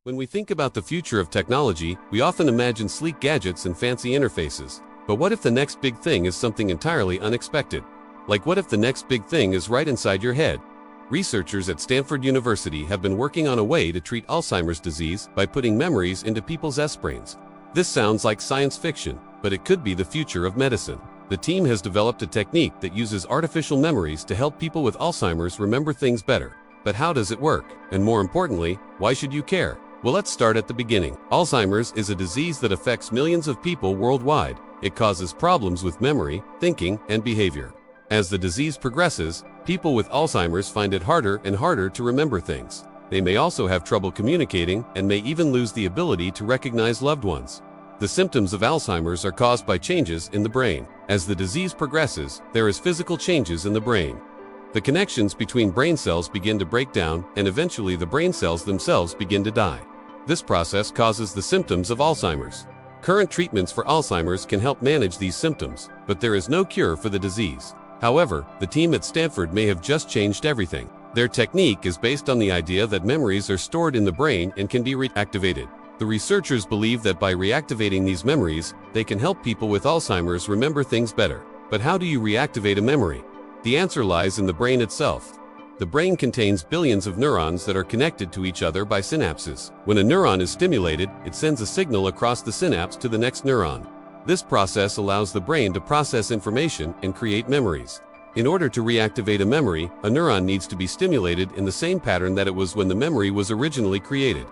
When we think about the future of technology, we often imagine sleek gadgets and fancy interfaces. But what if the next big thing is something entirely unexpected? Like what if the next big thing is right inside your head? Researchers at Stanford University have been working on a way to treat Alzheimer's disease by putting memories into people's S-brains. This sounds like science fiction, but it could be the future of medicine. The team has developed a technique that uses artificial memories to help people with Alzheimer's remember things better. But how does it work? And more importantly, why should you care? Well, let's start at the beginning. Alzheimer's is a disease that affects millions of people worldwide. It causes problems with memory, thinking, and behavior. As the disease progresses, people with Alzheimer's find it harder and harder to remember things. They may also have trouble communicating and may even lose the ability to recognize loved ones. The symptoms of Alzheimer's are caused by changes in the brain. As the disease progresses, there is physical changes in the brain. The connections between brain cells begin to break down, and eventually the brain cells themselves begin to die. This process causes the symptoms of Alzheimer's. Current treatments for Alzheimer's can help manage these symptoms, but there is no cure for the disease. However, the team at Stanford may have just changed everything. Their technique is based on the idea that memories are stored in the brain and can be reactivated. The researchers believe that by reactivating these memories, they can help people with Alzheimer's remember things better. But how do you reactivate a memory? The answer lies in the brain itself. The brain contains billions of neurons that are connected to each other by synapses. When a neuron is stimulated, it sends a signal across the synapse to the next neuron. This process allows the brain to process information and create memories. In order to reactivate a memory, a neuron needs to be stimulated in the same pattern that it was when the memory was originally created.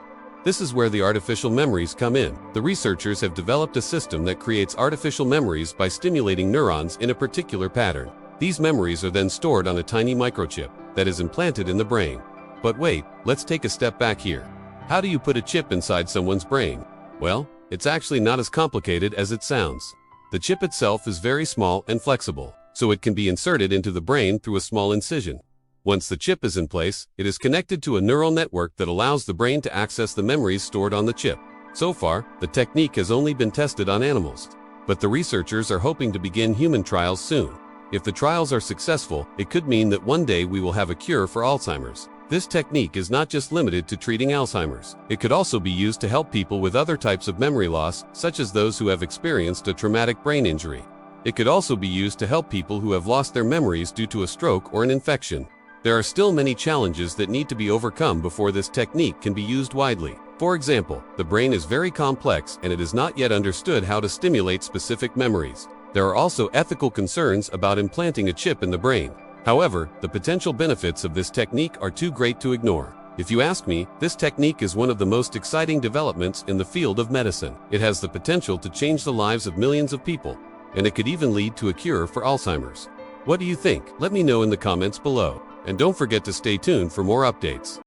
This is where the artificial memories come in. The researchers have developed a system that creates artificial memories by stimulating neurons in a particular pattern. These memories are then stored on a tiny microchip that is implanted in the brain. But wait, let's take a step back here. How do you put a chip inside someone's brain? Well, it's actually not as complicated as it sounds. The chip itself is very small and flexible, so it can be inserted into the brain through a small incision. Once the chip is in place, it is connected to a neural network that allows the brain to access the memories stored on the chip. So far, the technique has only been tested on animals, but the researchers are hoping to begin human trials soon. If the trials are successful, it could mean that one day we will have a cure for Alzheimer's. This technique is not just limited to treating Alzheimer's. It could also be used to help people with other types of memory loss, such as those who have experienced a traumatic brain injury. It could also be used to help people who have lost their memories due to a stroke or an infection. There are still many challenges that need to be overcome before this technique can be used widely. For example, the brain is very complex and it is not yet understood how to stimulate specific memories. There are also ethical concerns about implanting a chip in the brain. However, the potential benefits of this technique are too great to ignore. If you ask me, this technique is one of the most exciting developments in the field of medicine. It has the potential to change the lives of millions of people, and it could even lead to a cure for Alzheimer's. What do you think? Let me know in the comments below. And don't forget to stay tuned for more updates.